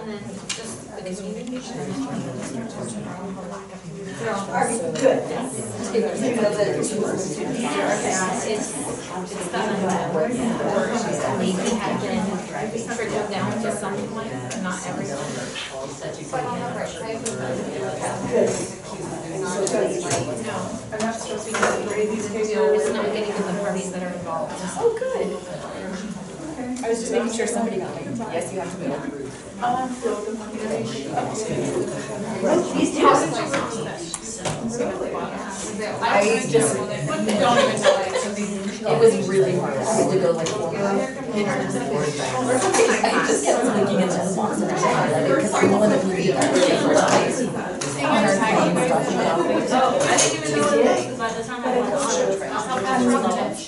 And then just the communication. Good. It's gotten maybe have been trickled down to some point, but not everyone. No, I'm not supposed to be getting these cases. It's not getting to the parties that are involved. Oh, good. I was just making sure somebody got it. Yes, you have to move. I just don't even know. It was really hard. I had to go like 4 minutes. I just kept looking into the box and I had it because I'm the one that believed that was the first time. I didn't even know it was by the time I went on it.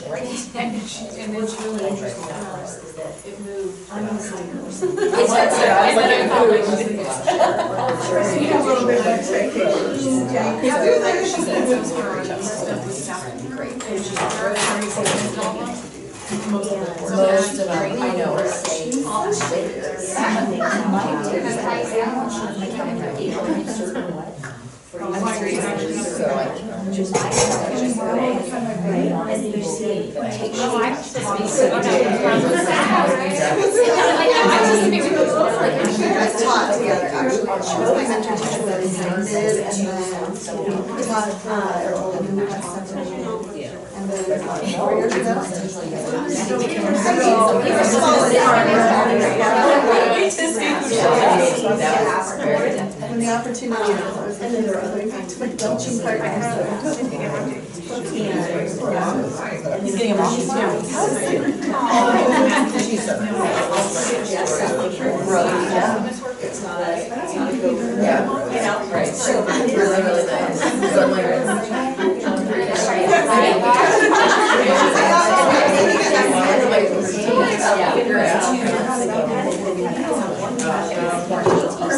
And then she really interesting that it moved. I'm gonna sign hers. I said it moved. You have a little bit of expectations. Yeah. She said it was great. Most of them, I know, are saying when the opportunity arose, and then there were other belching partners. He's getting a mom. It's not a good. Yeah, you know, right. So really, really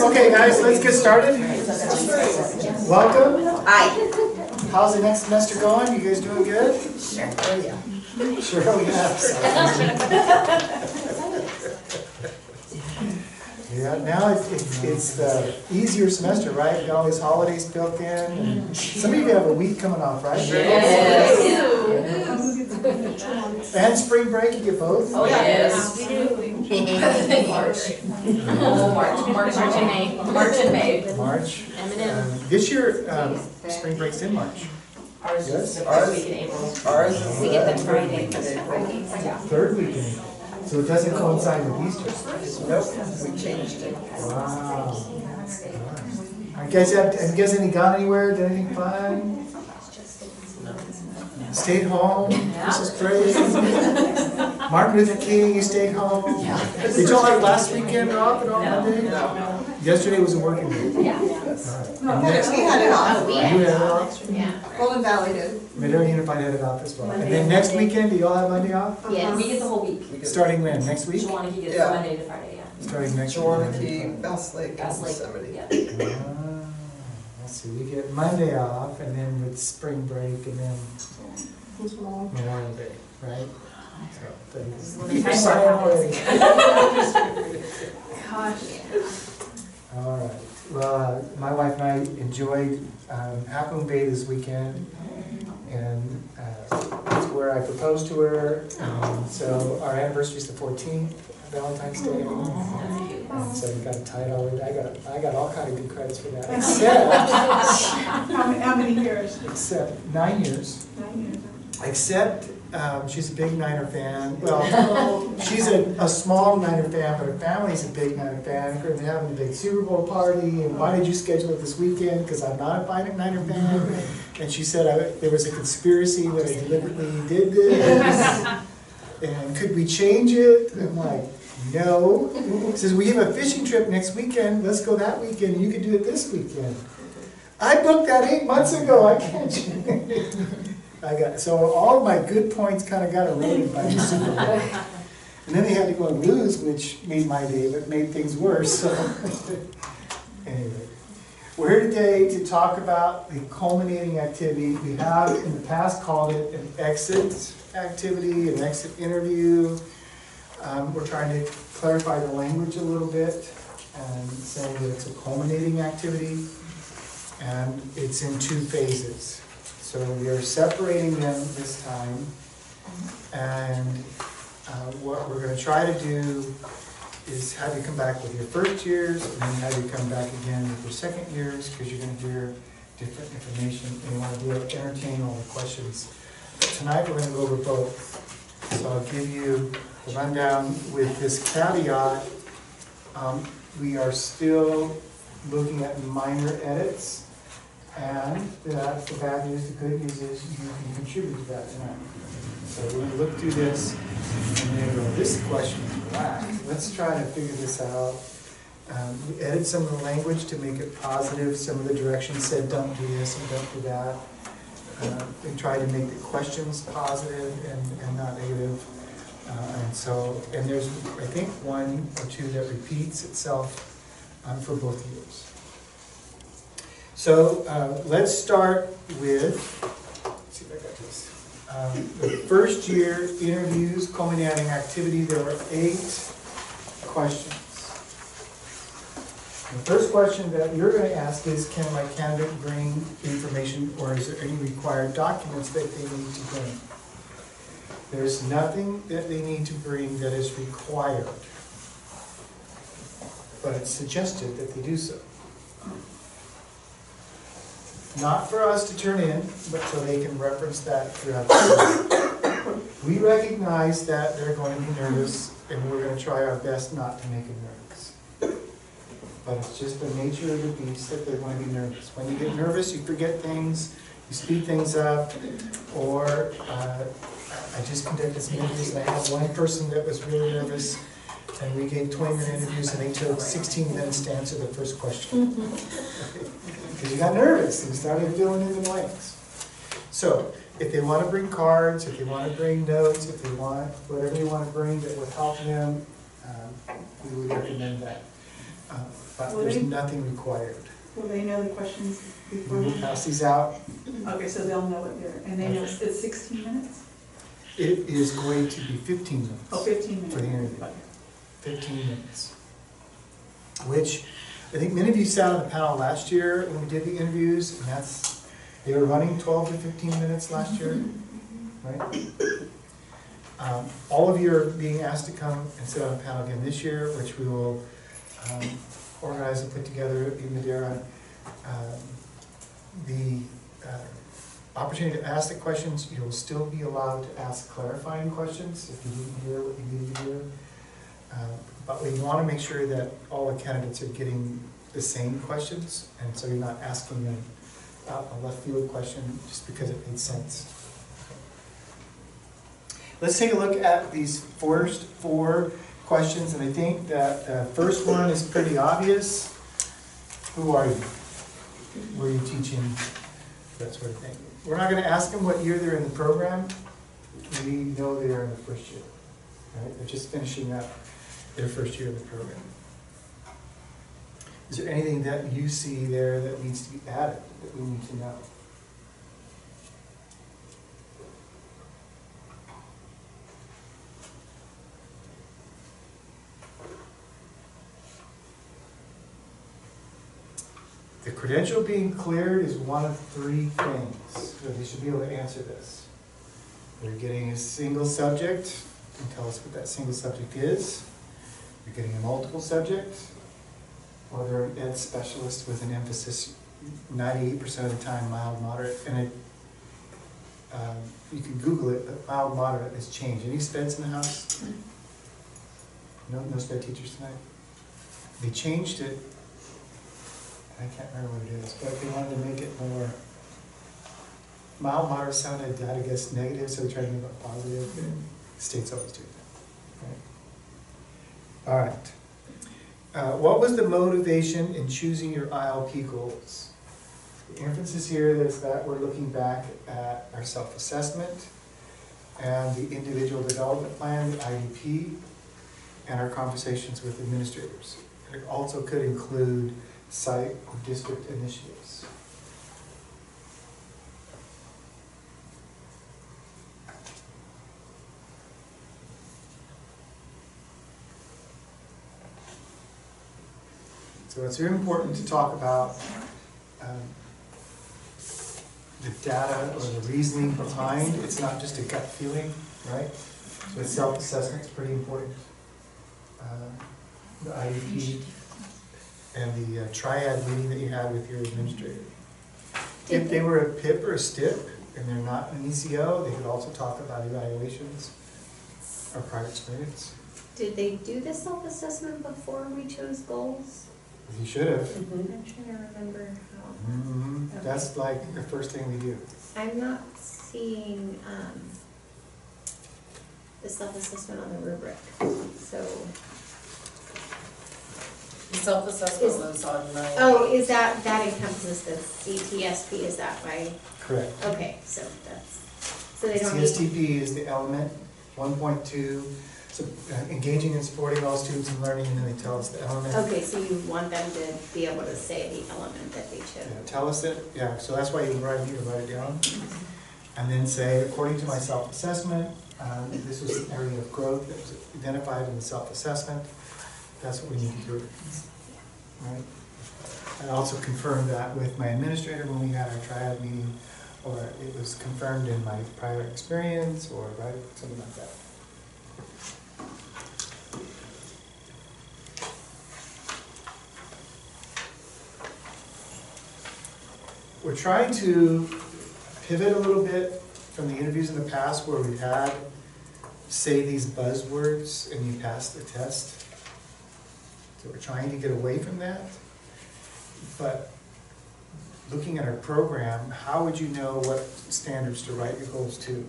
Okay, guys, let's get started. Welcome. Hi. How's the next semester going? You guys doing good? Sure. Oh, yeah. Sure we have. Yeah, now it's the easier semester, right? You got all these holidays built in. And some of you have a week coming off, right? Yes. And spring break, you get both? Oh, yes. March. Oh, March and May. March and May. March. M&M. This year, spring break's in March. Ours is the Yes? first week in April. We get the Friday. Third weekend. So it doesn't coincide with Easter. Nope, we changed it. Wow. Have you guys any gone anywhere? Did anything fun? Stayed home? This is great. Martin Luther King, you stayed home? Did y'all have last weekend off at all? Monday? No. Yesterday was a working day. Yeah. And next, We had it off. We you had had it off? Yeah. Golden Valley did. Middle Unified had it off as well. And then next weekend, do y'all have Monday off? Yes. We get the whole week. Starting when? Next week? Shawanee gets Yeah. Monday to Friday, yeah. Starting next week. Shawanee, Bass Lake, and Bass Lake, Yosemite. yeah. Let's see, we get Monday off, and then with spring break, and then Memorial Day, right? So, Time excited already. Gosh. All right. Well, my wife and I enjoyed Half Moon Bay this weekend, and that's where I proposed to her. So our anniversary is the 14th, Valentine's Day. And so we got it tied already. I got all kind of good credits for that. How many years? Except 9 years. 9 years. Except she's a big Niner fan. Well, she's a small Niner fan, but her family's a big Niner fan. They're having a big Super Bowl party, and why did you schedule it this weekend? Because I'm not a Niner fan. And she said there was a conspiracy that I deliberately did this. And could we change it? And I'm like, no. She says, we have a fishing trip next weekend. Let's go that weekend. You can do it this weekend. I booked that 8 months ago. I can't change it. So all of my good points kind of got eroded by the Super Bowl. And then they had to go and lose, which made my day, but made things worse. So anyway, we're here today to talk about the culminating activity. We have in the past called it an exit activity, an exit interview. We're trying to clarify the language a little bit. and saying that it's a culminating activity, and it's in 2 phases. So we are separating them this time, and what we're going to try to do is have you come back with your first years, and then have you come back again with your second years, because you're going to hear different information, and you want to be able to entertain all the questions. But tonight we're going to go over both. So I'll give you the rundown with this caveat. We are still looking at minor edits, and that's the bad news. The good news is you can contribute to that tonight. So we're going to look through this, and then go, this question is black. Let's try to figure this out. We edit some of the language to make it positive. Some of the directions said don't do this and don't do that. We tried to make the questions positive and not negative. And there's, I think, 1 or 2 that repeats itself for both years. So let's start with, let's see if I got this. The first year interviews, culminating activity, there were 8 questions. The first question that you're going to ask is, can my candidate bring information, or is there any required documents that they need to bring? There's nothing that they need to bring that is required, but it's suggested that they do so. Not for us to turn in, but so they can reference that throughout the year. We recognize that they're going to be nervous, and we're going to try our best not to make them nervous. But it's just the nature of the beast that they're going to be nervous. When you get nervous, you forget things, you speed things up, or I just conducted some interviews, and I had one person that was really nervous, and we gave 20-minute interviews, and they took 16 minutes to answer the first question. Because you got nervous, and you started filling in the blanks. So, if they want to bring cards, if they want to bring notes, if they want whatever they want to bring that would help them, we would recommend that. But there's nothing required. Will they know the questions We before? will pass these out. Okay, so they'll know what they're, and they know it's 16 minutes? It is going to be 15 minutes. Oh, 15 minutes. For the interview. Okay. 15 minutes. Which, I think many of you sat on the panel last year when we did the interviews, and they were running 12 to 15 minutes last year, right? All of you are being asked to come and sit on a panel again this year, which we will organize and put together in Madeira. The opportunity to ask the questions, you will still be allowed to ask clarifying questions if you didn't hear what you needed to hear. But we want to make sure that all the candidates are getting the same questions, and so you're not asking them a left field question just because it made sense. Let's take a look at these first 4 questions, and I think that the first one is pretty obvious. Who are you? Where are you teaching? That sort of thing. We're not going to ask them what year they're in the program. We know they are in the first year. Right? They're just finishing up their first year of the program. Is there anything that you see there that needs to be added, that we need to know? The credential being cleared is one of 3 things, so they should be able to answer this. They're getting a single subject, and tell us what that single subject is. You're getting a multiple subject, or they're an ed specialist with an emphasis 98% of the time mild, moderate, and you can Google it, but mild, moderate has changed. Any speds in the house? No sped teachers tonight? They changed it. I can't remember what it is, but they wanted to make it more mild, moderate sounded, I guess, negative, so they tried to make it positive. And states always do that. All right. What was the motivation in choosing your ILP goals? The emphasis here is that we're looking back at our self-assessment and the individual development plan, the IDP, and our conversations with administrators. It also could include site or district initiatives. So it's very important to talk about the data or the reasoning behind. It's not just a gut feeling, right? So self-assessment is pretty important. The IEP and the triad meeting that you had with your administrator. If they were a PIP or a STIP and they're not an ECO, they could also talk about evaluations or prior experience. Did they do the self-assessment before we chose goals? You should have. I'm trying to remember how. Mm-hmm. That's like the first thing we do. I'm not seeing the self-assessment on the rubric, so. The self-assessment was on my. Oh, is that encompasses the CTSP, is that right? Correct. Okay, so they don't need. CSTP is the element, 1.2, so engaging and supporting all students in learning, and then they tell us the element. Okay, so you want them to be able to say the element that they Yeah, chose. tell us it, yeah, so that's why you write it down. And then say, according to my self-assessment, this was an area of growth that was identified in the self-assessment. That's what we need to do. Right? I also confirmed that with my administrator when we had our triad meeting, or it was confirmed in my prior experience, or right, something like that. We're trying to pivot a little bit from the interviews in the past where we've had, say these buzzwords and you pass the test. So we're trying to get away from that. But looking at our program, how would you know what standards to write your goals to?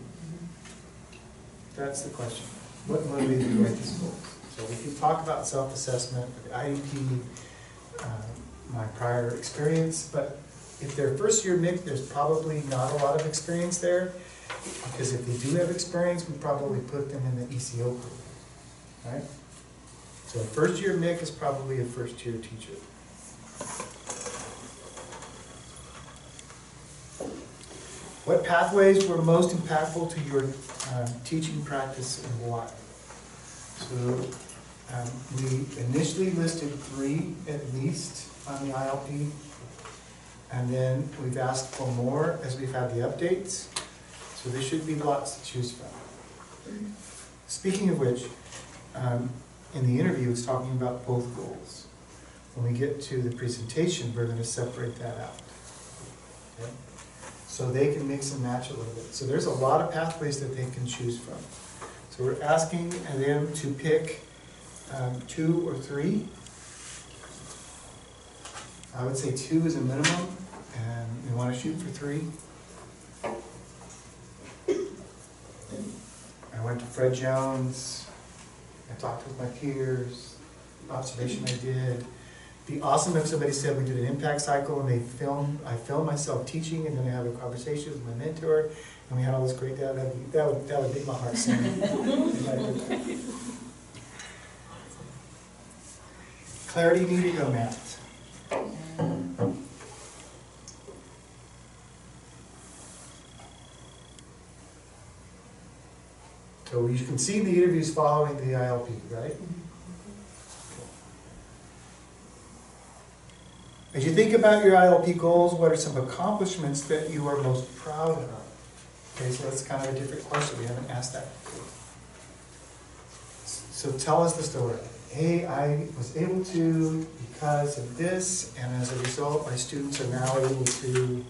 That's the question. What motivated you to write these goals? So we can talk about self-assessment, the IEP, my prior experience, but if they're first year MIC, there's probably not a lot of experience there, because if they do have experience, we probably put them in the ECO group, right? So a first year MIC is probably a first year teacher. What pathways were most impactful to your teaching practice and why? So we initially listed 3 at least on the ILP, and then we've asked for more as we've had the updates. So there should be lots to choose from. Speaking of which, in the interview it's talking about both goals. When we get to the presentation, we're going to separate that out. Okay? So they can mix and match a little bit. So there's a lot of pathways that they can choose from. So we're asking them to pick 2 or 3. I would say 2 is a minimum, and we want to shoot for 3. I went to Fred Jones, I talked with my peers, observation I did. It'd be awesome if somebody said we did an impact cycle and I filmed myself teaching, and then I have a conversation with my mentor, and we had all this great data. That would make my heart sing. Clarity need to go math. So you can see the interviews following the ILP, right? As you think about your ILP goals, what are some accomplishments that you are most proud of? Okay, so that's kind of a different question. We haven't asked that before. So tell us the story. Hey, I was able to because of this, and as a result, my students are now able to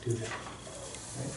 do that. Right?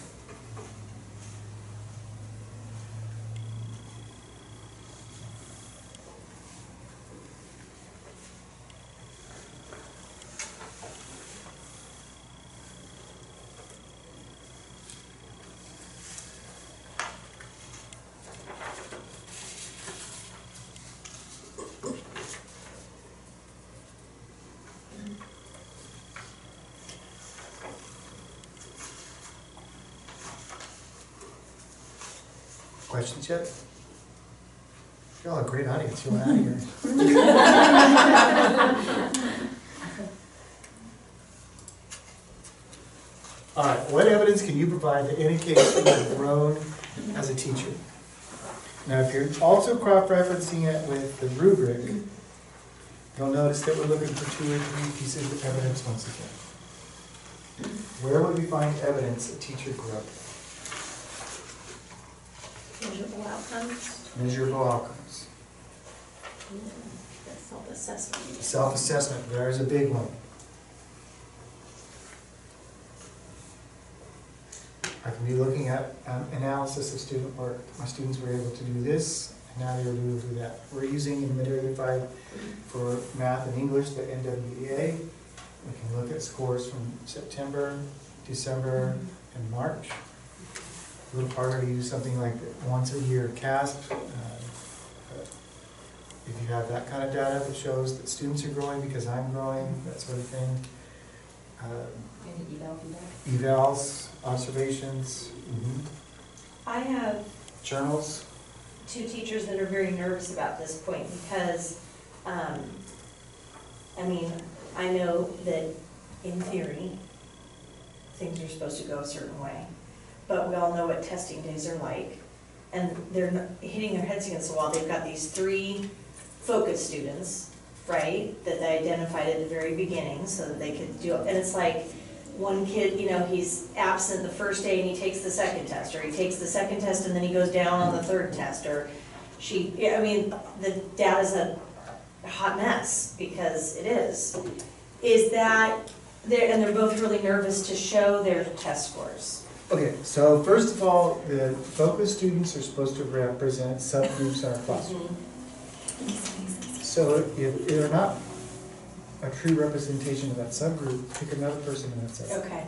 Questions yet? You're all a great audience. You want out of here. All right. What evidence can you provide that indicates that you've grown as a teacher? Now, if you're also cross-referencing it with the rubric, You'll notice that we're looking for 2 or 3 pieces of evidence once again. Where would we find evidence a teacher grew up? Measurable outcomes, Measurable outcomes. that's self-assessment. Self-assessment, there's a big one. I can be looking at analysis of student work. My students were able to do this, and now they're able to do that. We're using in Mid-Area 5 for math and English, the NWEA. We can look at scores from September, December, and March. A little harder to use something like once a year CASP. But if you have that kind of data that shows that students are growing because I'm growing, that sort of thing. Any eval feedback? Evals, observations, I have journals. 2 teachers that are very nervous about this point because, I know that in theory, things are supposed to go a certain way, but we all know what testing days are like. And they're hitting their heads against the wall. They've got these 3 focus students, right, that they identified at the very beginning so that they could do it. And it's like, one kid, he's absent the first day and he takes the second test, or he takes the second test and then he goes down on the third test, or the data's a hot mess, because it is. Is that, and they're both really nervous to show their test scores. Okay, so first of all, the focus students are supposed to represent subgroups in our classroom. So if they're not a true representation of that subgroup, pick another person in that subgroup. Okay,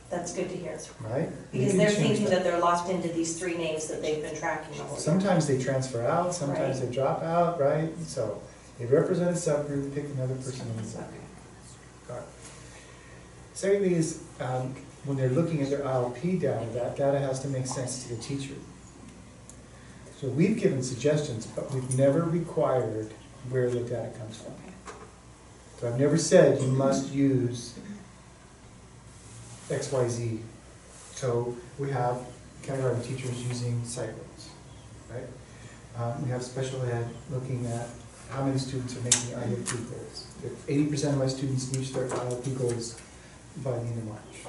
that's good to hear. Right? Because they're thinking that they're locked into these 3 names that they've been tracking the whole year. Sometimes they transfer out, sometimes Right. they drop out, right? So they represent a subgroup, pick another person in the subgroup. Got it. Second thing is, when they're looking at their ILP data, that data has to make sense to the teacher. So we've given suggestions, but we've never required where the data comes from. So I've never said you must use XYZ. So we have kindergarten teachers using site roads, right? We have special ed looking at how many students are making ILP goals. If 80% of my students reach their ILP goals by the end of March.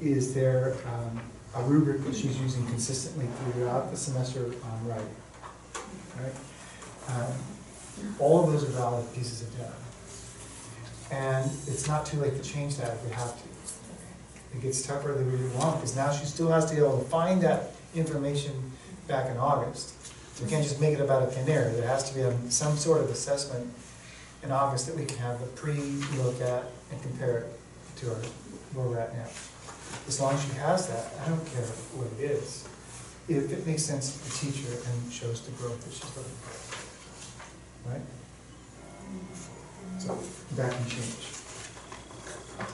Is there a rubric that she's using consistently throughout the semester on writing? Right? All of those are valid pieces of data. And it's not too late to change that if we have to. It gets tougher than we really want, because now she still has to be able to find that information back in August. So we can't just make it about a thin air. There has to be some sort of assessment in August that we can have a pre-look at and compare it to where we're at now. As long as she has that, I don't care what it is, if it makes sense to the teacher and shows the growth that she's looking for. Right? So that can change.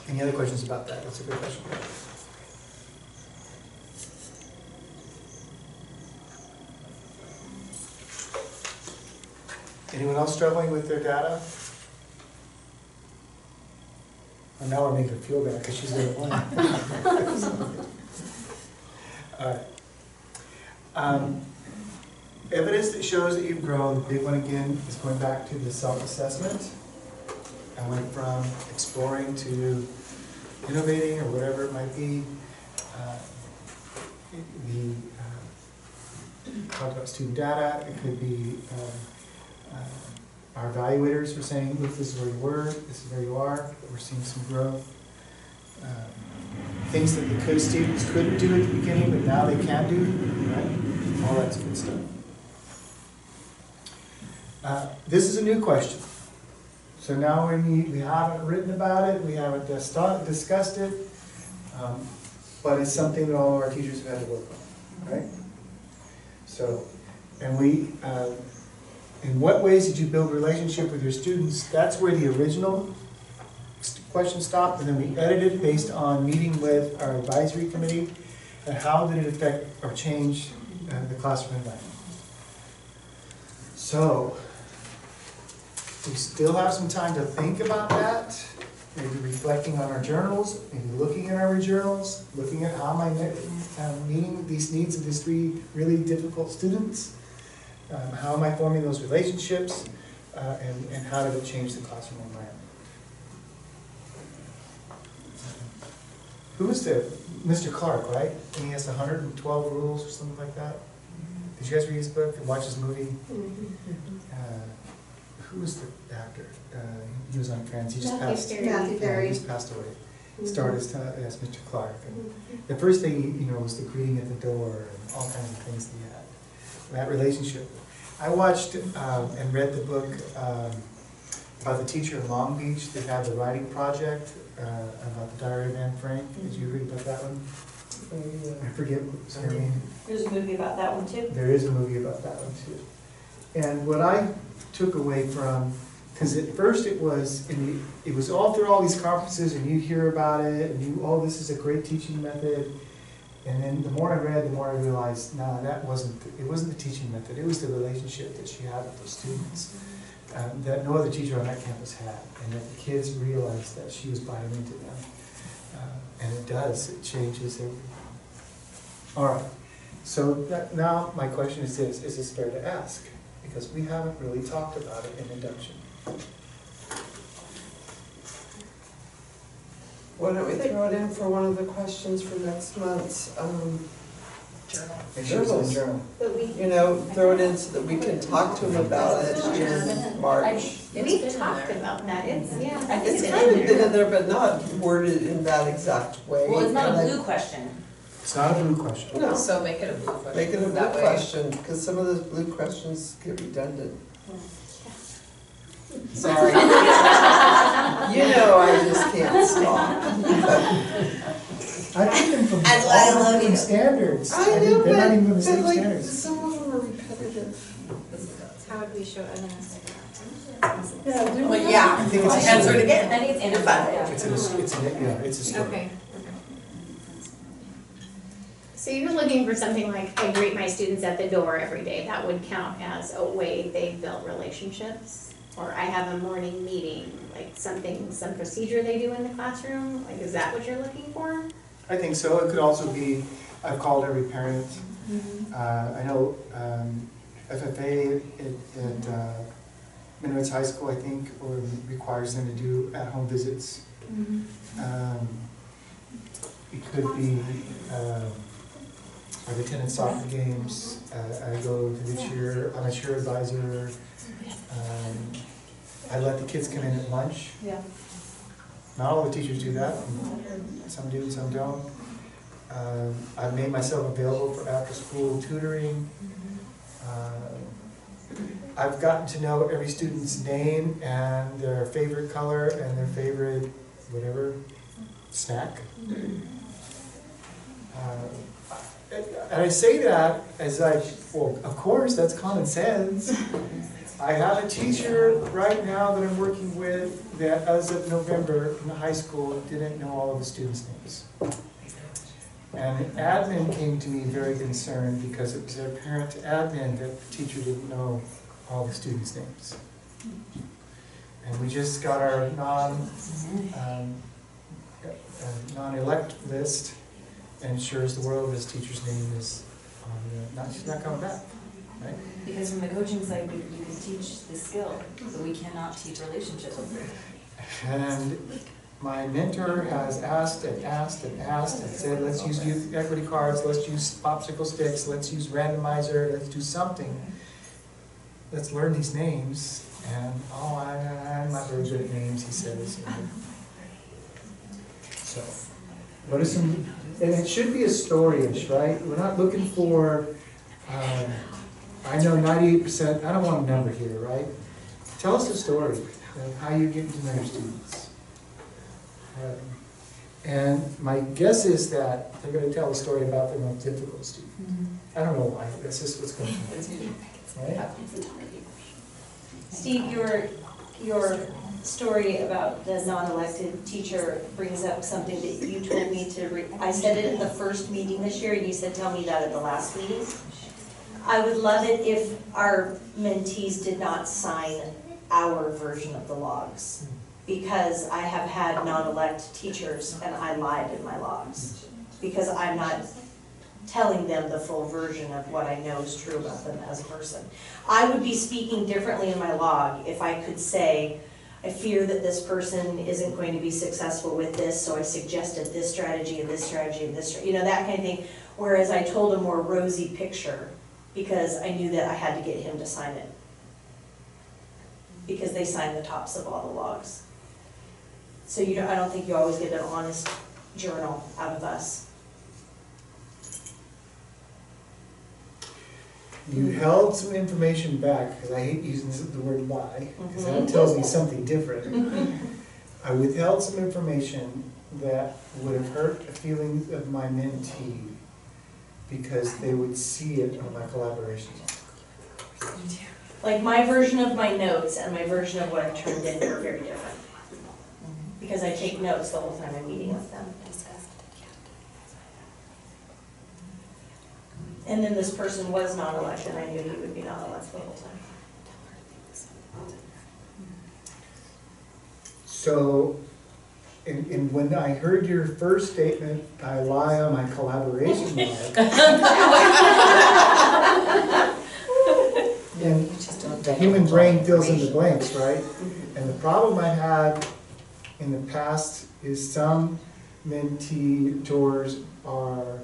Any other questions about that? That's a good question. Anyone else struggling with their data? Well, now we're making her feel bad because she's going to win. All right. Evidence that shows that you've grown, the big one again is going back to the self-assessment. I went from exploring to innovating, or whatever it might be. Talked about student data. It could be our evaluators were saying, look, this is where you were, this is where you are, we're seeing some growth. Things that the students couldn't do at the beginning, but now they can do, right? All that's good stuff. This is a new question. So now we haven't written about it, we haven't discussed it, but it's something that all of our teachers have had to work on, right? So, and in what ways did you build relationship with your students? That's where the original question stopped, and then we edited it based on meeting with our advisory committee, and how did it affect or change the classroom environment. So, we still have some time to think about that, maybe reflecting on our journals, maybe looking at our journals, looking at how am I meeting these needs of these 3 really difficult students. How am I forming those relationships? And how did it change the classroom environment? Who is Mr. Clark, right? And he has 112 rules or something like that? Did you guys read his book and watch his movie? Who was the actor? He was on Friends. He just passed. Matthew Perry. He just passed away. Starred as Mr. Clark. And the first thing, was the greeting at the door and all kinds of things that he had. That relationship. I watched and read the book about the teacher in Long Beach that had the writing project about the Diary of Anne Frank. Did you read about that one? I forget what's her name. There's a movie about that one too. There is a movie about that one too. And what I took away from, because at first it was all through all these conferences and you hear about it and this is a great teaching method. And then the more I read, the more I realized, no, it wasn't the teaching method. It was the relationship that she had with the students that no other teacher on that campus had, and that the kids realized that she was buying into them. And it does. It changes everything. All right. So now my question is this: is this fair to ask? Because we haven't really talked about it in induction. Why don't we throw it in for one of the questions for next month's Journal. Make sure it's in the journal. throw it in so that we can talk to them about it in March. We talked about that, it's, yeah. I think It's kind of been in there, but not worded in that exact way. Well, it's not And a I- blue question. It's not a blue question. No, So make it a blue question. make it a blue That way- question, because some of those blue questions get redundant. Sorry. I just can't stop. I think them from That's why I all love different you. standards. I think know, they're not even the but same like, standards. some of them are repetitive. How would we show evidence? Well, yeah, I think it's a answer it story. again. I think it's interval. It's a story. Okay. So you're looking for something like, I greet my students at the door every day, that would count as a way they build relationships? Or I have a morning meeting, like some procedure they do in the classroom, like is that what you're looking for? I think so. It could also be, I've called every parent. I know FFA at Minowitz High School, I think, or requires them to do at-home visits. It could be, I've attended soccer games. I go to the cheer, I'm a cheer advisor. I let the kids come in at lunch. Yeah. Not all the teachers do that. Some do, some don't. I've made myself available for after-school tutoring. I've gotten to know every student's name and their favorite color and their favorite whatever snack. And I say that as well, of course, that's common sense. I have a teacher right now that I'm working with that as of November in the high school didn't know all of the students' names. And admin came to me very concerned because it was their parent to admin that the teacher didn't know all the students' names. And we just got our non-elect list, and sure as the world, this teacher's name is on she's not coming back, right? Because from the coaching side, you can teach the skill, but we cannot teach relationships. And my mentor has asked and asked and asked and said, let's use youth equity cards, let's use popsicle sticks, let's use randomizer, let's do something. Let's learn these names. And, I'm not very good at names, he says. So, what are some, and it should be a story-ish, right? We're not looking for, I know 98%, I don't want a number here, right? Tell us a story of how you're getting to know your students. And my guess is that they're going to tell a story about their most difficult student. I don't know why, that's just what's going on. Right? Steve, your story about the non-elected teacher brings up something that you told me I said it at the first meeting this year, and you said, tell me that at the last meeting. I would love it if our mentees did not sign our version of the logs, because I have had non-elect teachers and I lied in my logs, because I'm not telling them the full version of what I know is true about them as a person. I would be speaking differently in my log if I could say, I fear that this person isn't going to be successful with this, so I suggested this strategy and this strategy and this, you know, that kind of thing. Whereas I told a more rosy picture because I knew that I had to get him to sign it. Because they sign the tops of all the logs. So you don't, I don't think you always get an honest journal out of us. You held some information back, because I hate using the word lie, because that tells me something different. I withheld some information that would have hurt the feelings of my mentee, because they would see it on my collaboration. Like my version of my notes and my version of what I've turned in are very different. Because I take notes the whole time I'm meeting with them. And then this person was not elected, I knew he would be not elected the whole time. So, and when I heard your first statement, I lie on my collaboration log. And the human brain fills in the blanks, right? And the problem I had in the past is some mentors are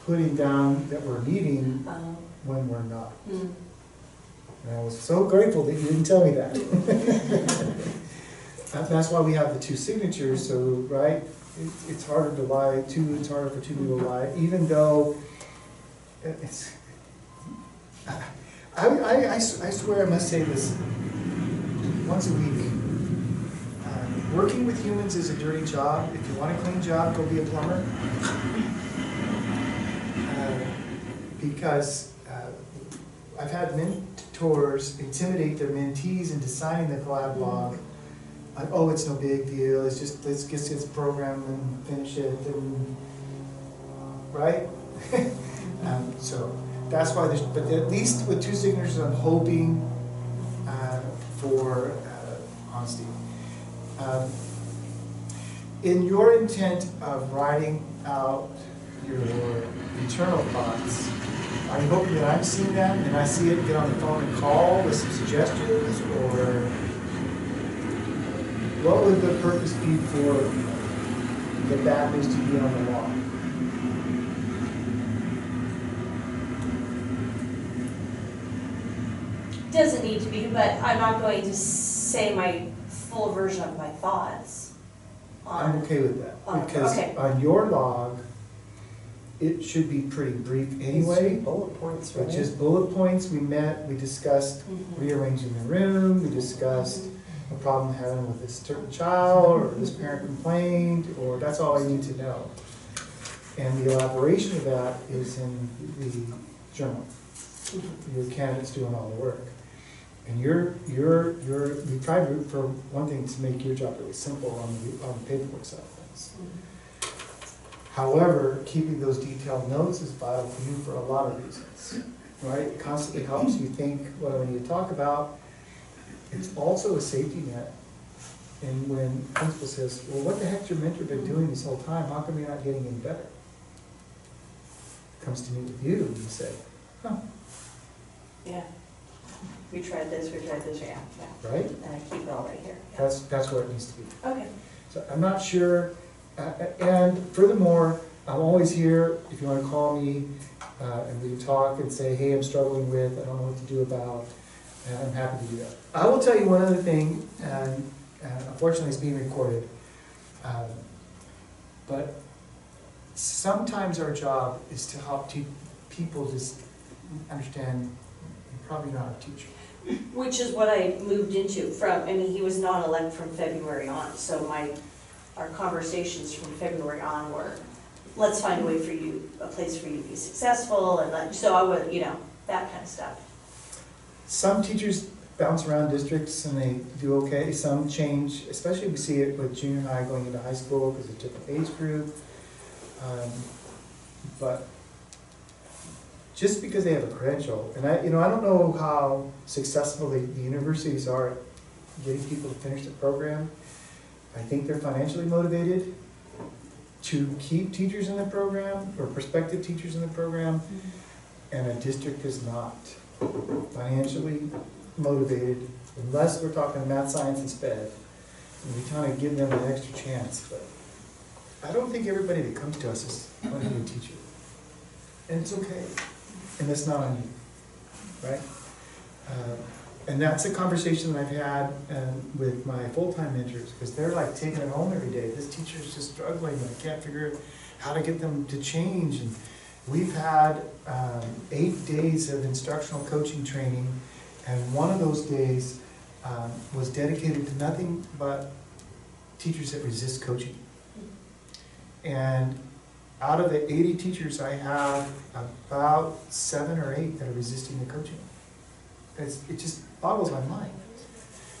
putting down that we're meeting when we're not. And I was so grateful that you didn't tell me that. That's why we have the two signatures, so, right? It's harder to lie, it's harder for two people to lie, even though it's, I swear I must say this once a week. Working with humans is a dirty job. If you want a clean job, go be a plumber. Because I've had mentors intimidate their mentees into signing the collab log. Like, oh, it's no big deal. It's just, let's get this program and finish it, and right? So that's why there's, but at least with two signatures, I'm hoping for honesty. In your intent of writing out your internal thoughts, are you hoping that I'm seeing that and I see it, get on the phone and call with some suggestions, or what would the purpose be for the bad news to be on the wall? Doesn't need to be, but I'm not going to say my full version of my thoughts. I'm okay with that, because okay. on your log, it should be pretty brief anyway. Bullet points, right? Which is bullet points. We met, we discussed rearranging the room, we discussed a problem having with this certain child, or this parent complained, or that's all I need to know. And the elaboration of that is in the journal. Your candidate's doing all the work. And you tried to, for one thing, to make your job really simple on the paperwork side of things. However, keeping those detailed notes is vital for you for a lot of reasons, right? It constantly helps you think what do I need to talk about. It's also a safety net. And when the principal says, well, what the heck's your mentor been doing this whole time? How come you're not getting any better? Comes to meet with you and you say, huh. Yeah. We tried this, yeah. Right? And I keep it all right here. Yeah. That's where it needs to be. Okay. So I'm not sure, and furthermore, I'm always here if you want to call me and we can talk and say, hey, I'm struggling with, I don't know what to do about, and I'm happy to do that. I will tell you one other thing, and unfortunately it's being recorded, but sometimes our job is to help people just understand you're probably not a teacher. Which is what I moved into from, I mean, he was non-elect from February on, so our conversations from February on were, let's find a way for you, a place for you to be successful, and so I would, you know, that kind of stuff. Some teachers bounce around districts and they do okay. Some change, especially we see it with junior high going into high school because it's a different age group. But just because they have a credential, and I don't know how successful the universities are at getting people to finish the program. I think they're financially motivated. to keep teachers in the program, or prospective teachers in the program, and a district is not financially motivated, unless we're talking math, science, and sped, and we kind of give them an extra chance, but I don't think everybody that comes to us is going to be a teacher. And it's okay, and it's not on you, right? And that's a conversation that I've had with my full-time mentors, because they're like taking it home every day. This teacher's just struggling, and I can't figure out how to get them to change. And we've had 8 days of instructional coaching training, and one of those days was dedicated to nothing but teachers that resist coaching. And out of the 80 teachers, I have about 7 or 8 that are resisting the coaching. It just boggles my mind.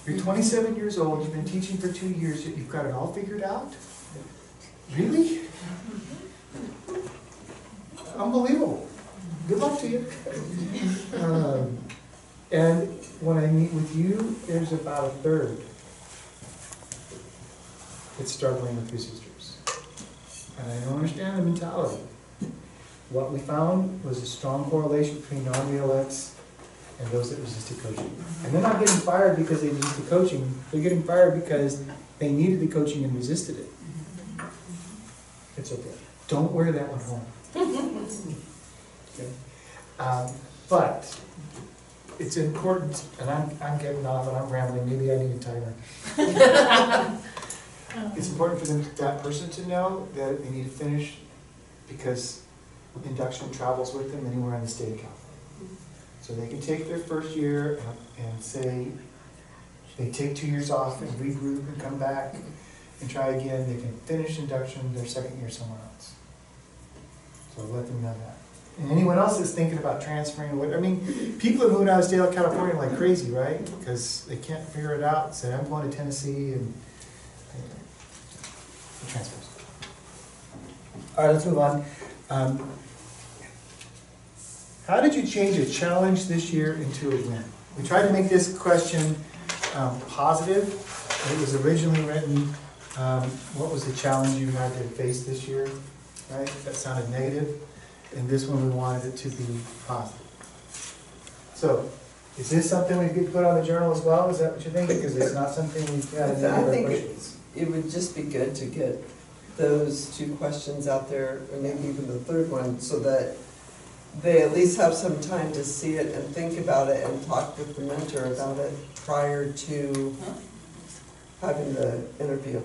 You're 27 years old, you've been teaching for 2 years, yet you've got it all figured out? Really? Unbelievable. Good luck to you. And when I meet with you, there's about a third that's struggling with resistors. And I don't understand the mentality. What we found was a strong correlation between non-VLX and those that resisted coaching. And they're not getting fired because they resisted coaching, they're getting fired because they needed the coaching and resisted it. It's okay. Don't wear that one home. Okay? But it's important, and I'm getting off and I'm rambling, maybe I need a timer. It's important for that person to know that they need to finish, because induction travels with them anywhere in the state of California. So they can take their first year and say, they take 2 years off and regroup and come back and try again. They can finish induction their second year somewhere else. So let them know that. And anyone else that's thinking about transferring, I mean, people are moving out of state of California like crazy, right? Because they can't figure it out. Say, I'm going to Tennessee, and transfers. All right, let's move on. How did you change a challenge this year into a win? We tried to make this question positive. It was originally written, what was the challenge you had to face this year? Right? That sounded negative. And this one we wanted it to be positive. So, is this something we could put on the journal as well? Is that what you're thinking? Because it's not something we've had in I any think questions. it would just be good to get those 2 questions out there, or maybe even the third one, so that they at least have some time to see it and think about it and talk with the mentor about it prior to having the interview.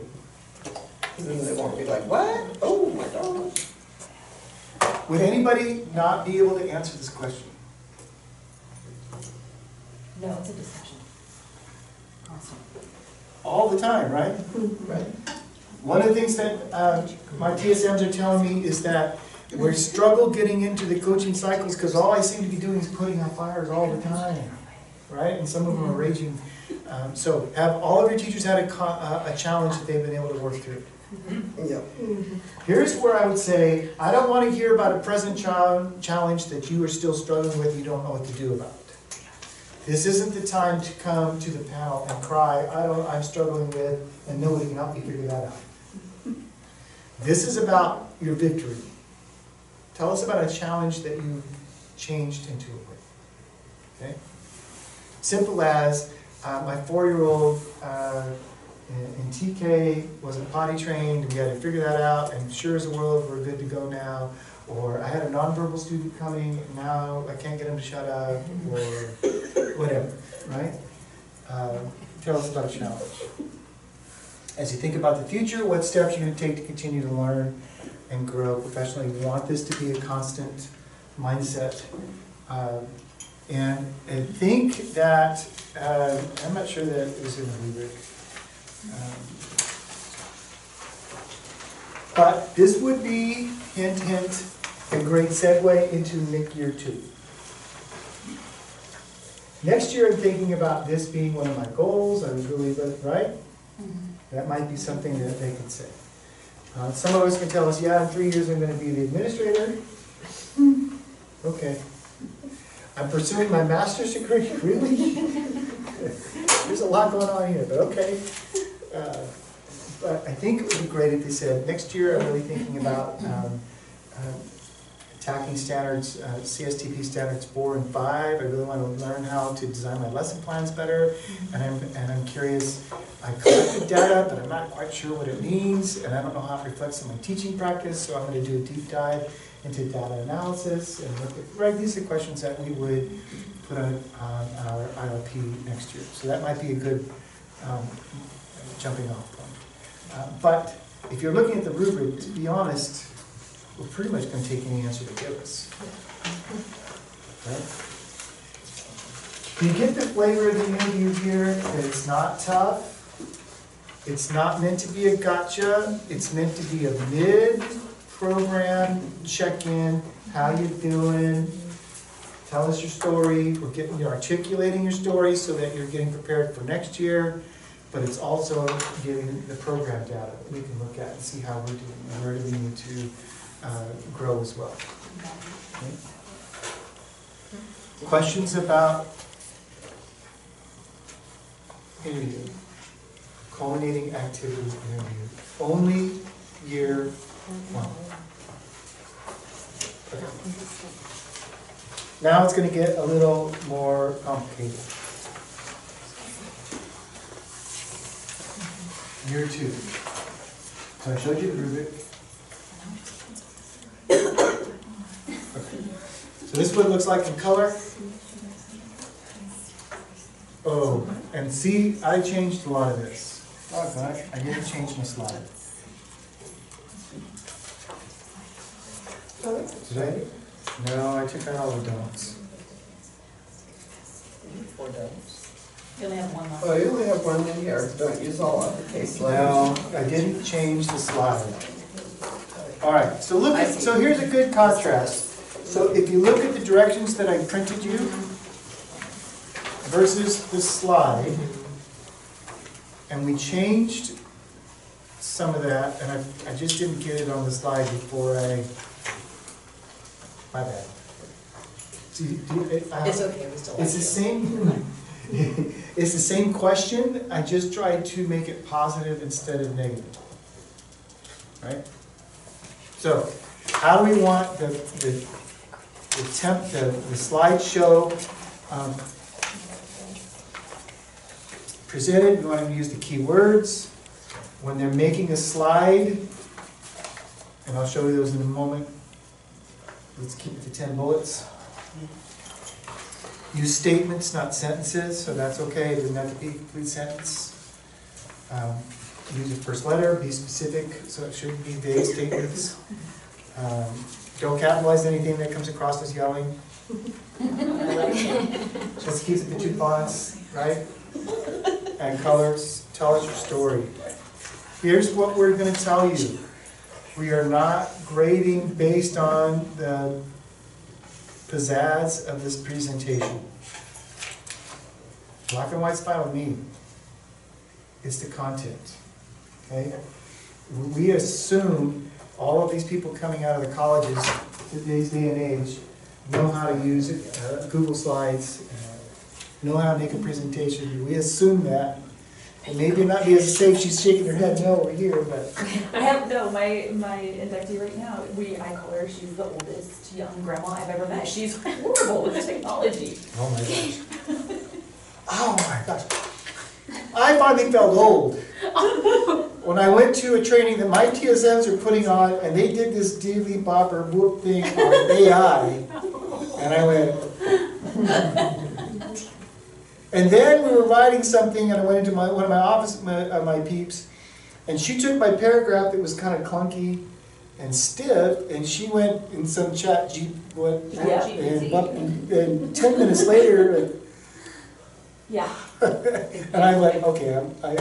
And then they won't be like, what? Oh my gosh. Would anybody not be able to answer this question? No, it's a discussion. All the time, right? Right. One of the things that my TSMs are telling me is that we struggle getting into the coaching cycles because all I seem to be doing is putting out fires all the time, right? And some of them are raging. So have all of your teachers had a challenge that they've been able to work through? Yep. Here's where I would say, I don't want to hear about a present challenge that you are still struggling with, you don't know what to do about. This isn't the time to come to the panel and cry, I'm struggling with, and nobody can help me figure that out. This is about your victory. Tell us about a challenge that you changed into a win. Okay? Simple as, my 4-year-old in TK wasn't potty trained, we had to figure that out, and sure as the world, we're good to go now. Or I had a nonverbal student coming, and now I can't get him to shut up, or whatever, right? Tell us about a challenge. As you think about the future, what steps you're going to take to continue to learn and grow professionally. We want this to be a constant mindset. And I think that, I'm not sure that it was in the rubric. But this would be, hint, hint, a great segue into NIC Year 2. Next year I'm thinking about this being one of my goals. I was really, right? That might be something that they could say. Some of us can tell us, yeah, in 3 years I'm going to be the administrator. Okay. I'm pursuing my master's degree, really? There's a lot going on here, but okay. But I think it would be great if they said, next year I'm really thinking about attacking standards, CSTP standards 4 and 5. I really want to learn how to design my lesson plans better, and I'm curious. I collected data, but I'm not quite sure what it means, and I don't know how it reflects in my teaching practice, so I'm going to do a deep dive into data analysis and look at, right, these are questions that we would put on our ILP next year. So that might be a good jumping off point. But if you're looking at the rubric, to be honest, we're pretty much going to take any answer they give us. Right? You get the flavor of the interview here, that it's not tough. It's not meant to be a gotcha. It's meant to be a mid-program check-in. How you doing? Tell us your story. You're articulating your story so that you're getting prepared for next year. But it's also giving the program data that we can look at and see how we're doing and where do we need to grow as well. Okay. Questions about interview? Culminating activity interview. Only year 1. Okay. Now it's going to get a little more complicated. Year 2. So I showed you the rubric. Okay. So this is what it looks like in color. Oh, and see, I changed a lot of this. Oh, God, I didn't change my slide. Did I? No, I took out all the don'ts. 4 don'ts. You only have one left. Oh, you only have one in here, don't use all uppercase No, letters. I didn't change the slide. All right, so look at, so here's a good contrast. So if you look at the directions that I printed you versus the slide, and we changed some of that, and I just didn't get it on the slide before my bad. It's okay, we still like It's the same, it's the same question, I just tried to make it positive instead of negative. Right? So, how do we want the slideshow presented? We want them to use the key words. When they're making a slide, and I'll show you those in a moment. Let's keep it to 10 bullets. Use statements, not sentences, so that's okay. It doesn't have to be a complete sentence. Use the first letter, be specific, so it shouldn't be vague statements. Don't capitalize anything that comes across as yelling. Just keep it to 2 fonts, right? And colors. Tell us your story. Here's what we're going to tell you. We are not grading based on the pizzazz of this presentation. Black and white's fine with me. It's the content. Okay? We assume all of these people coming out of the colleges today's day and age know how to use Google Slides, know how to make a presentation. We assume that. And maybe not be as safe, she's shaking her head no over here, but. I have, no, my inductee right now, I call her, she's the oldest young grandma I've ever met. She's horrible with technology. Oh my gosh. Oh my gosh. I finally felt old. When I went to a training that my TSMs are putting on, and they did this dearly bopper whoop thing on AI, and I went, and then we were writing something, and I went into one of my office, my peeps, and she took my paragraph that was kind of clunky and stiff, and she went in some chat, and 10 minutes later, Yeah. and I went, okay, I've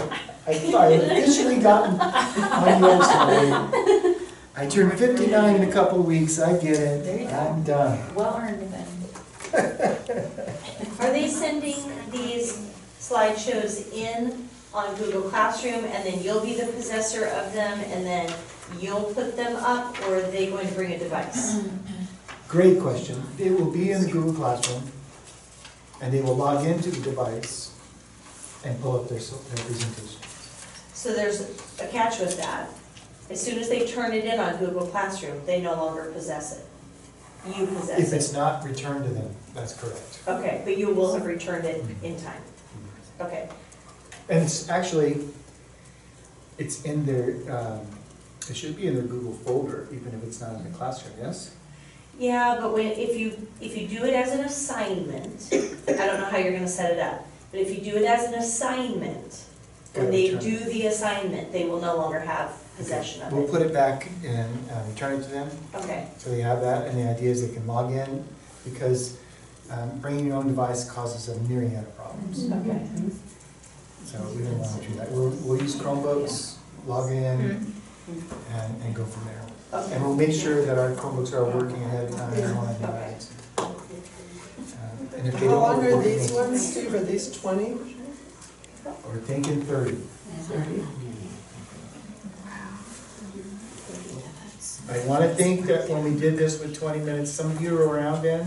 officially gotten my years away. I turned 59 in a couple of weeks, I get it, There you go. I'm done. Well earned then. Are they sending these slideshows in on Google Classroom, and then you'll be the possessor of them, and then you'll put them up, or are they going to bring a device? Great question. It will be in the Google Classroom, and they will log into the device and pull up their presentation. So there's a catch with that. As soon as they turn it in on Google Classroom, they no longer possess it. You If possess it's it. not returned to them, that's correct. Okay, but you will have returned it in time. Okay, And it's actually, it's in their, it should be in their Google folder, even if it's not in the classroom, yes? yeah, but if you do it as an assignment, I don't know how you're gonna set it up, but if you do it as an assignment, when they do the assignment, they will no longer have possession of We'll it. put it back and return it to them, Okay, so they have that, and the idea is they can log in, because bringing your own device causes a myriad of problems. okay. So we don't want to do that. We'll use Chromebooks, log in, and go from there. Okay. And we'll make sure that our Chromebooks are working ahead of time. And all that. And if they How don't long are work, these ones, Steve? Are these 20? we're thinking 30. 30? I want to think that when we did this with 20 minutes, some of you were around then,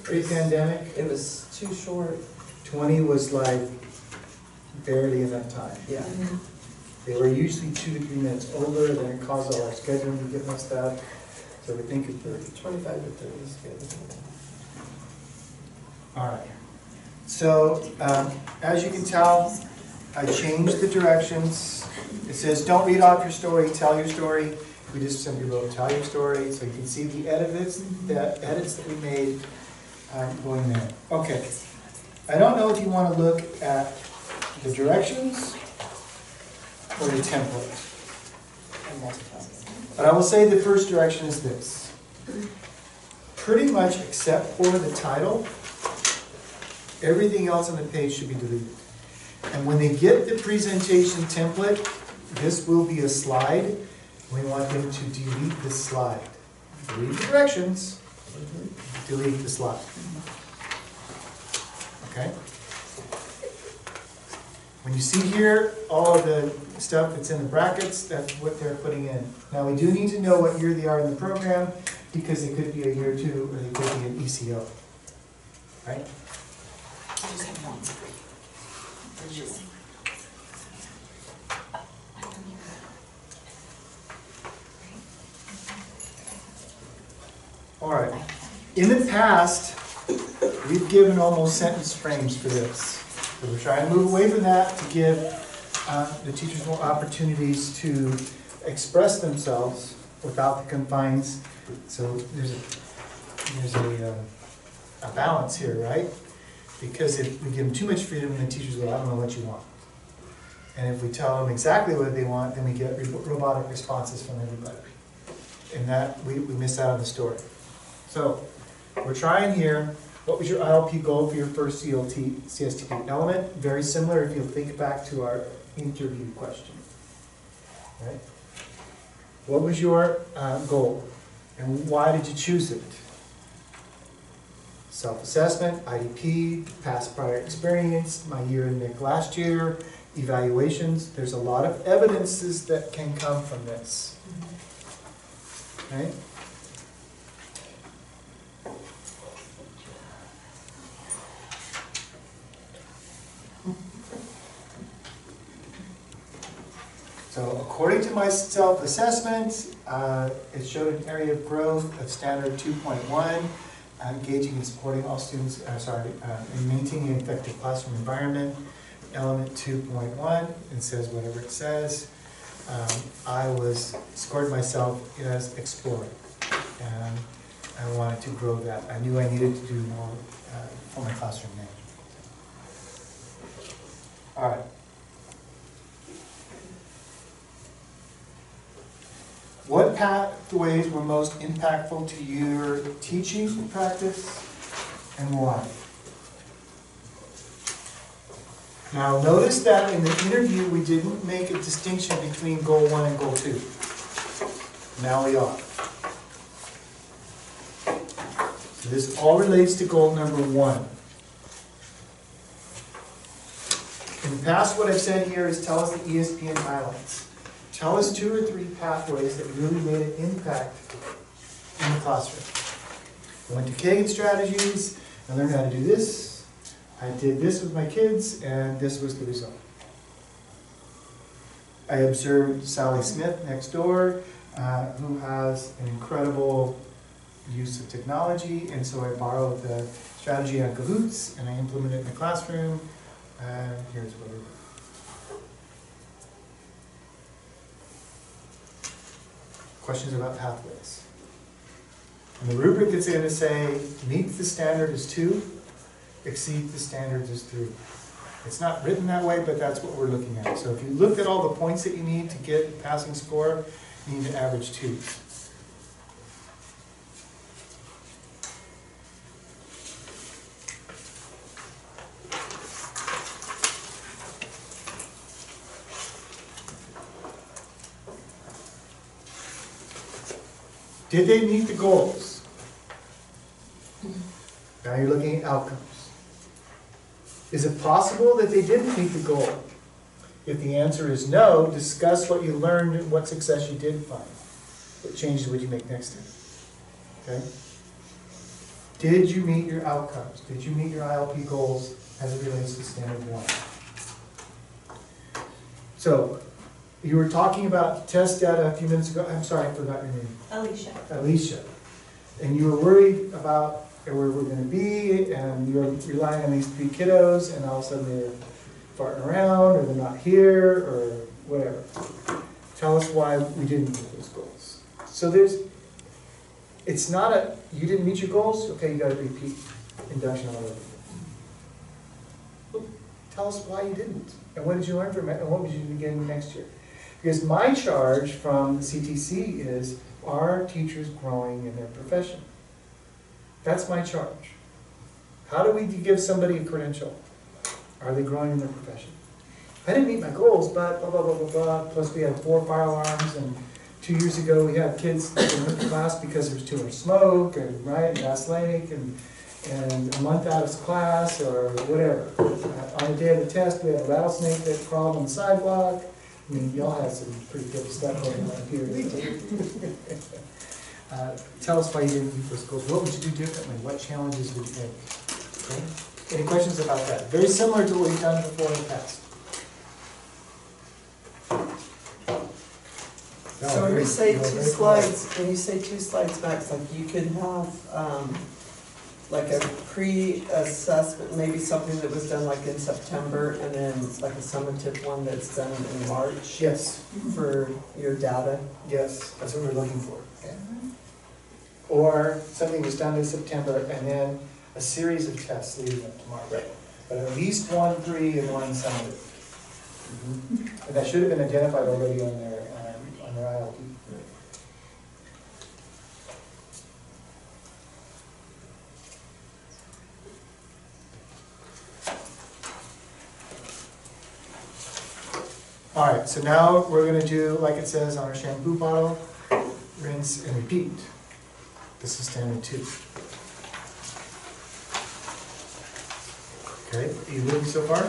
pre-pandemic. It was too short. 20 was like barely enough time. Yeah. They were usually 2 to 3 minutes over, then it caused all our scheduling to get messed up. So we're thinking 30. 25 to 30 is good. All right. So, as you can tell, I changed the directions. It says, don't read off your story, tell your story. We just simply wrote, tell your story, so you can see the edits that we made going there. Okay. I don't know if you want to look at the directions or the template. But I will say the first direction is this. Pretty much except for the title, everything else on the page should be deleted. And when they get the presentation template, this will be a slide. We want them to delete the slide. Delete the directions, delete the slide. Okay? When you see here, all of the stuff that's in the brackets, that's what they're putting in. Now, we do need to know what year they are in the program, because it could be a year 2, or they could be an ECO. Right? All right. In the past, we've given almost sentence frames for this. So we're trying to move away from that to give the teachers more opportunities to express themselves without the confines. So there's a balance here, right? Because if we give them too much freedom, then the teachers go, I don't know what you want. And if we tell them exactly what they want, then we get robotic responses from everybody. And that, we miss out on the story. So, we're trying here. What was your ILP goal for your first CSTP element? Very similar if you think back to our interview question. Right? What was your goal? And why did you choose it? Self-assessment, IDP, past prior experience, my year in NIC last year, evaluations. There's a lot of evidences that can come from this. Right? So according to my self-assessment, it showed an area of growth of standard 2.1, engaging and supporting all students, and maintaining an effective classroom environment. Element 2.1, it says whatever it says. I scored myself as exploring, and I wanted to grow that. I knew I needed to do more for my classroom management. All right. What pathways were most impactful to your teaching practice and why? Now notice that in the interview we didn't make a distinction between goal 1 and goal 2. Now we are. So this all relates to goal number 1. In the past, what I've said here is tell us the ESPN highlights. Tell us 2 or 3 pathways that really made an impact in the classroom. I went to Kagan Strategies, I learned how to do this, I did this with my kids, and this was the result. I observed Sally Smith next door, who has an incredible use of technology, and so I borrowed the strategy on Cahoots and I implemented it in the classroom. And here's what it is. Questions about pathways. And the rubric is going to say, meet the standard is 2, exceed the standard is 3. It's not written that way, but that's what we're looking at. So if you looked at all the points that you need to get a passing score, you need to average 2. Did they meet the goals? Now you're looking at outcomes. Is it possible that they didn't meet the goal? If the answer is no, discuss what you learned and what success you did find. What changes would you make next time? Okay? Did you meet your outcomes? Did you meet your ILP goals as it relates to standard 1? So, you were talking about test data a few minutes ago. I'm sorry, I forgot your name. Alicia. Alicia. And you were worried about where we're going to be, and you're relying on these 3 kiddos, and all of a sudden they're farting around, or they're not here, or whatever. Tell us why we didn't meet those goals. So it's not you didn't meet your goals, okay, you got to repeat induction all over. Tell us why you didn't, and what did you learn from it, and what would you do again next year? Because my charge from the CTC is, are teachers growing in their profession? That's my charge. How do we give somebody a credential? Are they growing in their profession? I didn't meet my goals, but blah, blah, blah, blah, blah. Plus we had 4 fire alarms, and 2 years ago we had kids in the class because there was too much smoke, and right, Bass Lake, and a month out of class, or whatever. On the day of the test, we had a rattlesnake that crawled on the sidewalk. I mean, y'all had some pretty good stuff going on here. Tell us why you didn't meet those goals. What would you do differently? What challenges would you take? Okay? Any questions about that? Very similar to what we've done before in the past. So when you say 2 slides, Max, like you could have, like a pre-assessment, maybe something that was done like in September, and then like a summative one that's done in March? Yes. For your data? Yes, that's what we're looking for. Okay. Or something was done in September, and then a series of tests leading up to March. Right. But at least 1 pre and 1 summative. And that should have been identified already on their ILP. All right, so now we're going to do, like it says on our shampoo bottle, rinse and repeat. This is standard 2. Okay, are you with me so far?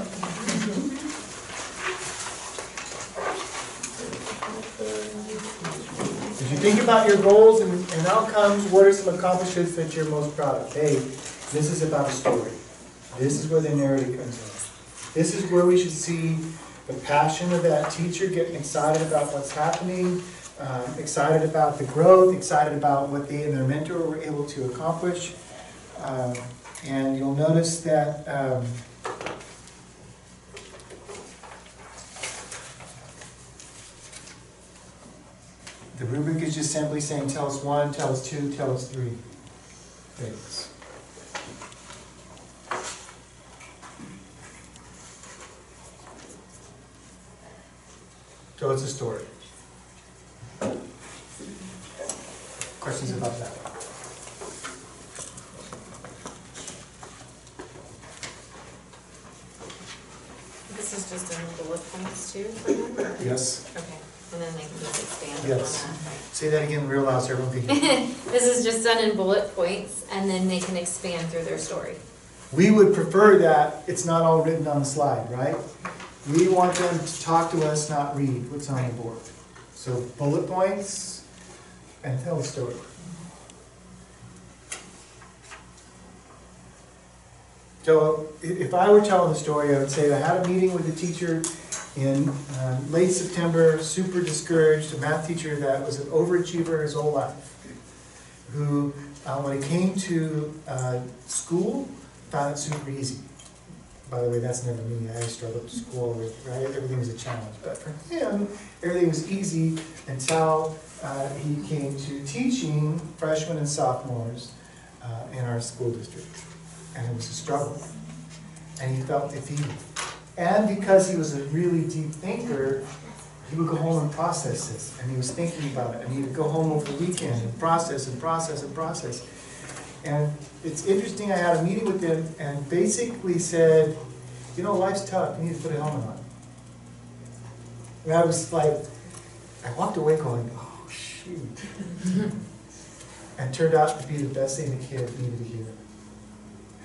As you think about your goals and outcomes, what are some accomplishments that you're most proud of? Hey, this is about a story. This is where the narrative comes in. This is where we should see the passion of that teacher getting excited about what's happening, excited about the growth, excited about what they and their mentor were able to accomplish. And you'll notice that the rubric is just simply saying, tell us 1, tell us 2, tell us 3 things. So it's a story. Questions about that? This is just in bullet points too for them? Or? Yes. Okay, and then they can just expand Yes. on that. Say that again real loud so everyone can hear. This is just done in bullet points, and then they can expand through their story. We would prefer that it's not all written on the slide, right? We want them to talk to us, not read what's on the board. So bullet points and tell a story. So if I were telling the story, I would say I had a meeting with a teacher in late September, super discouraged, a math teacher that was an overachiever his whole life, who, when it came to school, found it super easy. By the way, that's never me. I struggled with school, right? Everything was a challenge. But for him, everything was easy until he came to teaching freshmen and sophomores in our school district. And it was a struggle. And he felt defeated. And because he was a really deep thinker, he would go home and process this. And he was thinking about it. And he would go home over the weekend and process and process and process. And it's interesting, I had a meeting with him and basically said, you know, life's tough, you need to put a helmet on. And I was like, I walked away going, oh, shoot. And turned out to be the best thing the kid needed to hear.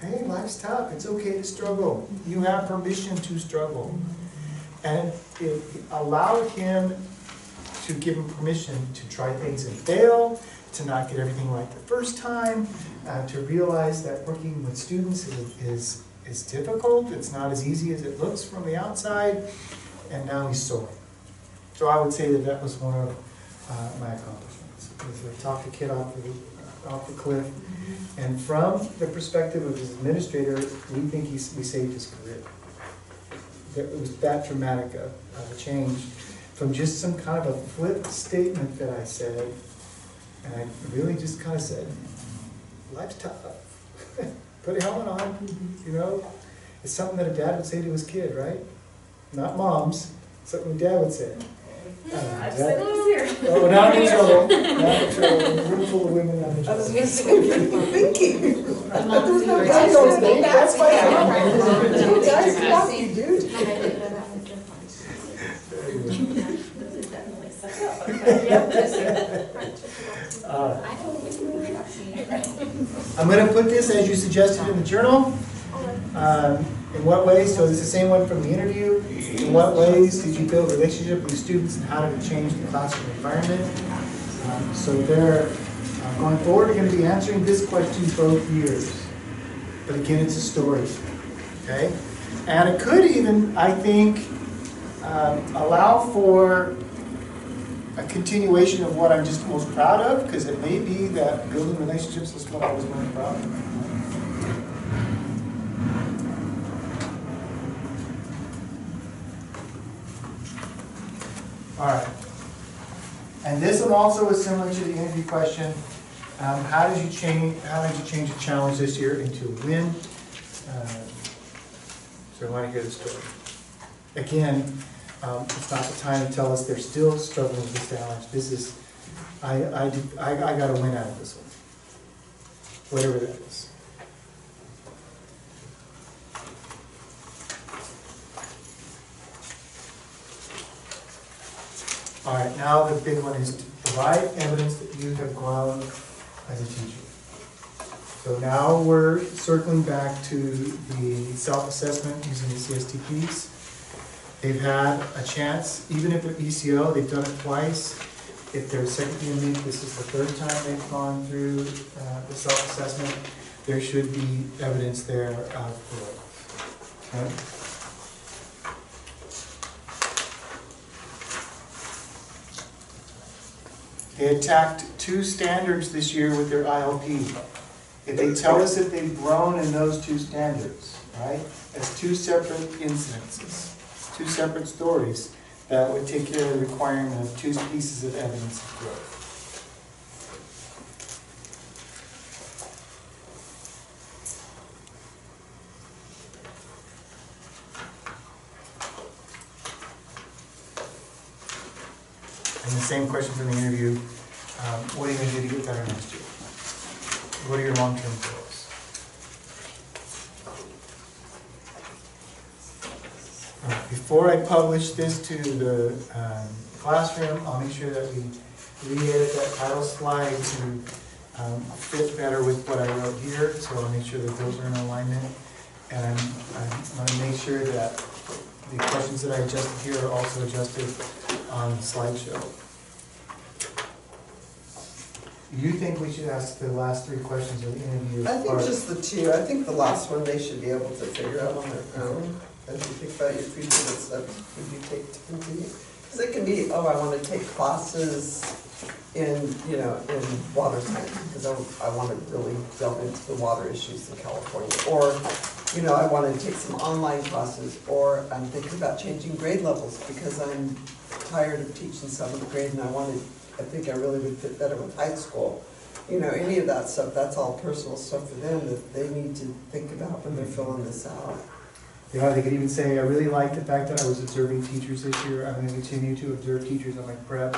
Hey, life's tough, it's okay to struggle. You have permission to struggle. And it allowed him to give him permission to try things and fail, to not get everything right the first time, to realize that working with students is difficult. It's not as easy as it looks from the outside, and now he's soaring. So I would say that that was one of my accomplishments. Was to talk the kid off the cliff, and from the perspective of his administrator, we think we saved his career. It was that dramatic a change from just some kind of a flip statement that I said. And I really just kind of said, life's tough. Put a helmet on, you know. It's something that a dad would say to his kid, right? Not moms, something a dad would say. I've said it here. Oh, not in trouble. Not in trouble. A room full of women, not in trouble. I was thinking. There's no guy those things, that's my mom. Guys, fuck you, dude. I'm going to put this as you suggested in the journal. In what ways? So it's the same one from the interview. In what ways did you build a relationship with students, and how did it change the classroom environment? So they're going forward, we're going to be answering this question both years. But again, it's a story. Okay? And it could even, I think, allow for a continuation of what I'm just most proud of, because it may be that building relationships is what I was most proud of. All right. And this one also is similar to the interview question. How did you change a challenge this year into a win? So I want to hear the story. Again, it's not the time to tell us they're still struggling with this challenge. This is, I got a win out of this one, whatever that is. All right, now the big one is to provide evidence that you have grown as a teacher. So now we're circling back to the self-assessment using the CSTPs. They've had a chance, even if they're ECO, they've done it twice. If they're second year meet, this is the third time they've gone through the self-assessment. There should be evidence there of growth. Okay? They attacked 2 standards this year with their ILP. If they tell us that they've grown in those 2 standards, right, as 2 separate incidences, 2 separate stories, that would take care of the requirement of 2 pieces of evidence of growth. And the same question from the interview, what are you going to do to get better next year? What are your long-term goals? Before I publish this to the classroom, I'll make sure that we re-edit that title slide to fit better with what I wrote here, so I'll make sure that those are in alignment. And I want to make sure that the questions that I adjusted here are also adjusted on the slideshow. You think we should ask the last 3 questions of the interview? I think just the 2. I think the last one they should be able to figure out on their own. as you think about your future, what steps would you take to continue? Because it can be, oh, I want to take classes in, you know, in water science, because I want to really delve into the water issues in California. Or, you know, I want to take some online classes, or I'm thinking about changing grade levels because I'm tired of teaching 7th grade and I think I really would fit better with high school. You know, any of that stuff, that's all personal stuff for them that they need to think about when they're filling this out. Yeah, they could even say, I really like the fact that I was observing teachers this year. I'm going to continue to observe teachers on my prep.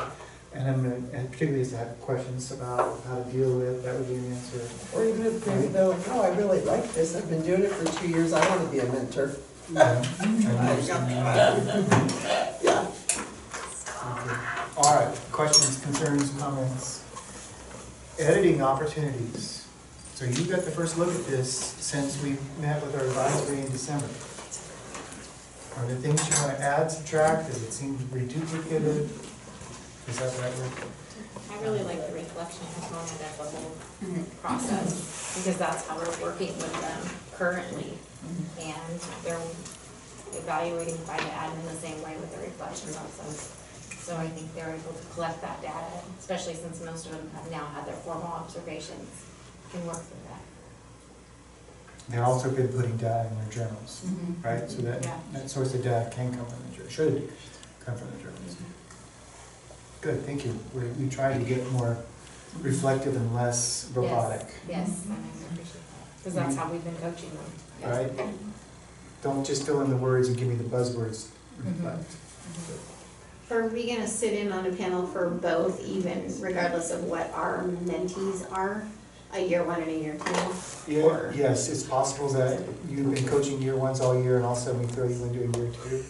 And I'm going to, and particularly if I have questions about how to deal with, that would be an answer. Or even if they're like, oh, I really like this, I've been doing it for 2 years, I want to be a mentor. Yeah. Yeah. Okay. All right, questions, concerns, comments? Editing opportunities. So you got the first look at this since we met with our advisory in December. Are there things you want to add, subtract? Does it seem reduplicated? Is that the right word? I really like the reflection component of the whole process, because that's how we're working with them currently. And they're evaluating by the admin the same way with the reflection process. So I think they're able to collect that data, especially since most of them have now had their formal observations, can work through that. They've also been putting data in their journals, right? So that, Yeah. that source of data can come from the journal, should come from the journals. Good, thank you. We try to get more reflective and less robotic, Yes, and I appreciate that, because that's how we've been coaching them. right? Don't just fill in the words and give me the buzzwords, reflect. Are we gonna sit in on a panel for both, even regardless of what our mentees are, a year 1 and a year 2? Yeah, yes, it's possible that you've been coaching year 1s all year and all of a sudden we throw you into a year 2.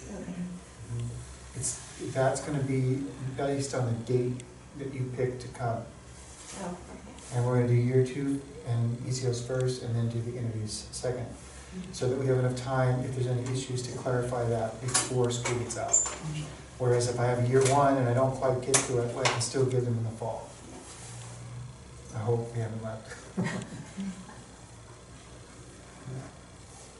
That's gonna be based on the date that you pick to come. Oh, okay. And we're gonna do year 2 and ECOs first and then do the interviews second. So that we have enough time, if there's any issues, to clarify that before school gets out. Whereas if I have year 1 and I don't quite get to it, well, I can still give them in the fall. I hope we haven't left.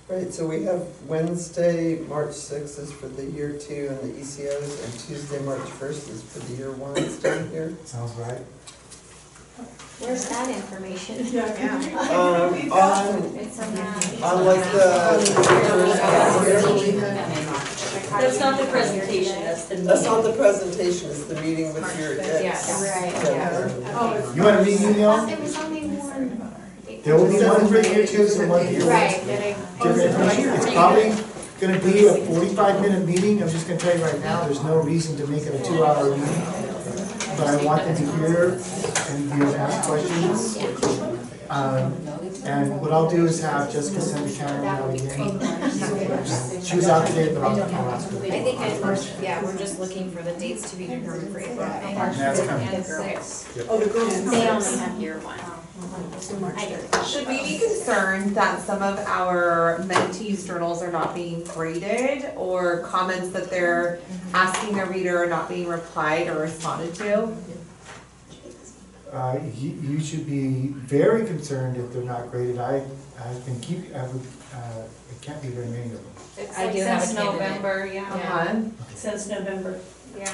Right, so we have Wednesday, March 6th is for the year 2 and the ECOs, and Tuesday, March 1st is for the year 1s down here. Sounds right. Where's that information? On like That's not the presentation, that's not the presentation, it's the meeting with your, Right, yeah. You want to read email? There was only one. There will be one for year 2s and one for year 1s. Right, that I. Different information. It's probably gonna be a 45-minute meeting. I'm just gonna tell you right now, there's no reason to make it a 2-hour meeting. But I want them to hear and be able to ask questions. And what I'll do is have Jessica send the camera out again. She was out today, but I'll ask her. I think at first, yeah, we're just looking for the dates to be determined for April and May. And that's coming. And girls. Oh, the girls. They only have year 1. Should we be concerned that some of our mentees' journals are not being graded, or comments that they're asking their reader are not being replied or responded to? You should be very concerned if they're not graded. I've been keeping, it can't be very many of them. It's like since November, Uh-huh. Since November. Yeah.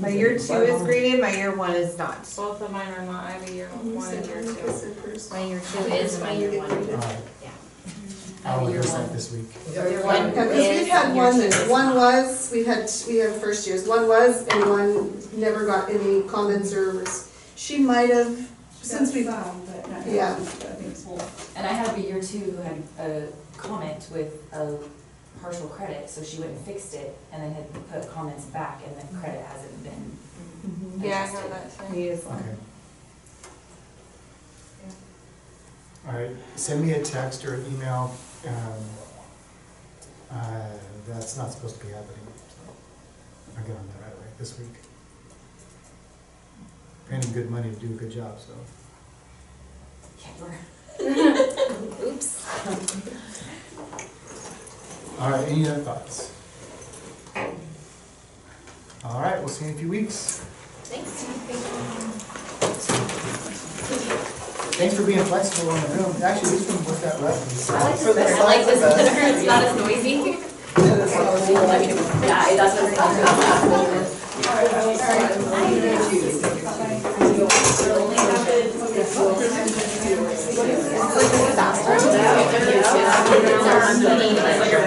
My year 2 is graded, my year 1 is not. Both of mine are not, I have a year 1 and year 2. My My year 2 is my year 1. All right. Yeah. I'll rehearse that this week. Year 1 Yeah, because is we've had and year one, 2 is. we have first years, one was, and one never got any comments or, she might have, since we, yeah. And I had a year 2 who had a comment with a partial credit, so she went and fixed it, and then had put comments back, and the credit hasn't been Yeah, I adjusted. have that too. He is Okay. All right, send me a text or an email. That's not supposed to be happening, so I'll get on that right away this week. Paying good money to do a good job, so. Oops. All right, any other thoughts? All right, we'll see you in a few weeks. Thanks. Thanks for being flexible in the room. Actually, this one worked out lovely. I like For the this I like this size of better, it. it's not as noisy. Yeah, that's what It's our meeting, it's like a